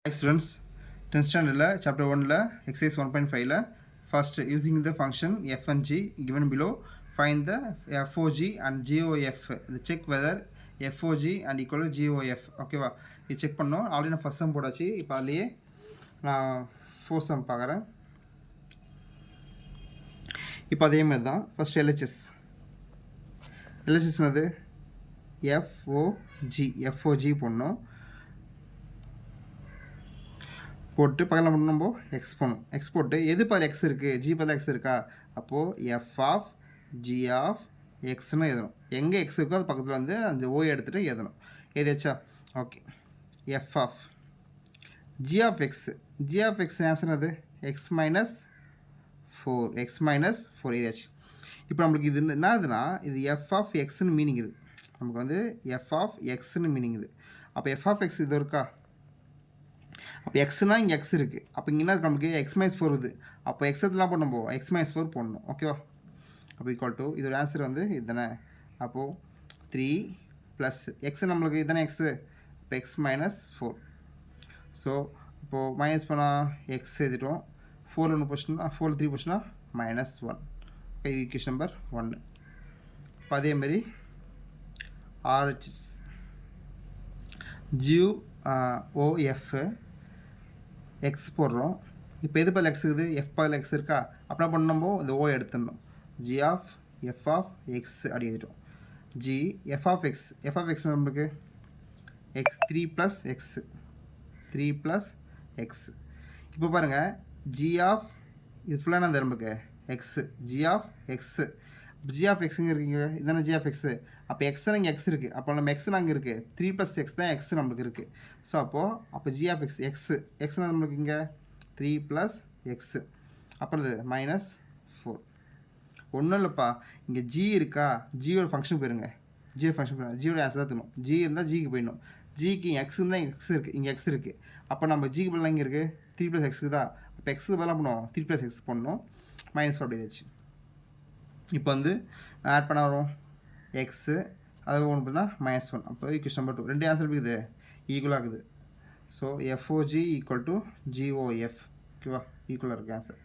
Hi students, 10th standard chapter 1 exercise 1.5 first using the function f and g given below find the FOG and GOF. Check whether FOG and equal to GOF. Okay வா, இது check பண்ணோம். Already நான் first sum போடாச்சு. இப்போ அதுலேயே நான் fourth some பார்க்குறேன். இப்போ அதே மாதிரி தான் ஃபர்ஸ்ட் LHS என்னது FOG போடணும். போட்டு பக்கத்தில் மட்டும் நம்ம எக்ஸ் பண்ணணும். எக்ஸ் போட்டு எது பதில் எக்ஸ் இருக்குது, ஜி பதில் எக்ஸ் இருக்கா, அப்போது எஃப் ஆஃப் ஜி ஆஃப் எக்ஸ்னு எழுதணும். எங்கே எக்ஸ் இருக்கோ அது பக்கத்தில் வந்து அந்த ஓ எடுத்துகிட்டு எழுதணும். எதாச்சா okay. F of G of X answer அது எக்ஸ் மைனஸ் ஃபோர் ஏதாச்சு. இப்போ நம்மளுக்கு இது என்னதுன்னா இது எஃப் ஆஃப் எக்ஸ்னு மீனிங். இது நமக்கு வந்து எஃப் ஆஃப் எக்ஸ்னு மீனிங் இது. அப்போ எஃப் ஆஃப் எக்ஸ் இது இருக்கா, அப்போ எக்ஸ்னா இங்கே எக்ஸ் இருக்குது. அப்போ இங்கே என்ன இருக்கு, நமக்கு எக்ஸ் மைனஸ் 4 இருக்குது. அப்போ எக்ஸெல்லாம் போட நம்ம எக்ஸ் மைனஸ் 4 போடணும். ஓகேவா, அப்போ ஈக்குவல் டு இதோட ஆன்சர் வந்து இதுதானே. அப்போது 3 ப்ளஸ் எக்ஸ் நம்மளுக்கு இதுதானே எக்ஸு, இப்போ எக்ஸ் மைனஸ் 4. ஸோ இப்போது மைனஸ் பண்ணால் எக்ஸ் எழுதிட்டோம். 4 ஒன்று போச்சுன்னா 4 3 போச்சுன்னா -1. இது ஈக்குவேஷன் நம்பர் 1. இப்போ அதேமாரி RHS GOF எக்ஸ் போடுறோம். இப்போ எது பதில் எக்ஸ் இருக்குது, எஃப் பதில் எக்ஸ் இருக்கா, அப்படின்னா பண்ணோம்போ இந்த ஓ எடுத்துடணும். G of F of X அப்படி எழுதிட்டோம். ஜி எஃப் ஆஃப் எக்ஸ் நம்மளுக்கு எக்ஸ் 3 ப்ளஸ் எக்ஸ். இப்போ பாருங்கள் ஜி ஆஃப் இது ஃபுல்லாக என்ன நமக்கு எக்ஸு, ஜி ஆஃப் எக்ஸுங்க இருக்கீங்க, இதுதானே ஜி ஆஃப் எக்ஸு. அப்போ எக்ஸ்னா இங்கே எக்ஸ் இருக்குது, அப்போ நம்ம எக்ஸ் அங்கே இருக்குது. 3 + x தான் எக்ஸ் நம்மளுக்கு இருக்குது. ஸோ அப்போ ஜி ஆஃப் எக்ஸ்னா நம்மளுக்கு இங்கே 3 + x. அப்புறம் இது -4. ஒன்றும் இல்லைப்பா, இங்கே ஜி இருக்கா, ஜியோட ஃபங்க்ஷன் போயிருங்க. ஜியோட ஆன்சர் தான் தரணும். ஜி இருந்தால் ஜிக்கு போயிடணும். ஜிக்கு எக்ஸ் தான் எக்ஸ் இருக்குது, இங்கே எக்ஸ் இருக்குது. அப்போ நம்ம ஜிக்கு பதிலாக இங்கே இருக்குது 3 + x தான். அப்போ எக்ஸுக்கு பதிலாக பண்ணுவோம் 3 + x பண்ணணும். -4 அப்படி ஆச்சு. இப்போ வந்து ஆட் பண்ண வரும் எக்ஸு, அது ஒன்று பண்ணால் -1. அப்போ ஈக்குவேஷன் நம்பர் 2 ரெண்டு ஆன்சர் இருக்குது ஈக்குவலாக இருக்குது. So FOG = GOF. ஓகேவா, ஈக்குவலாக இருக்குது ஆன்சர்.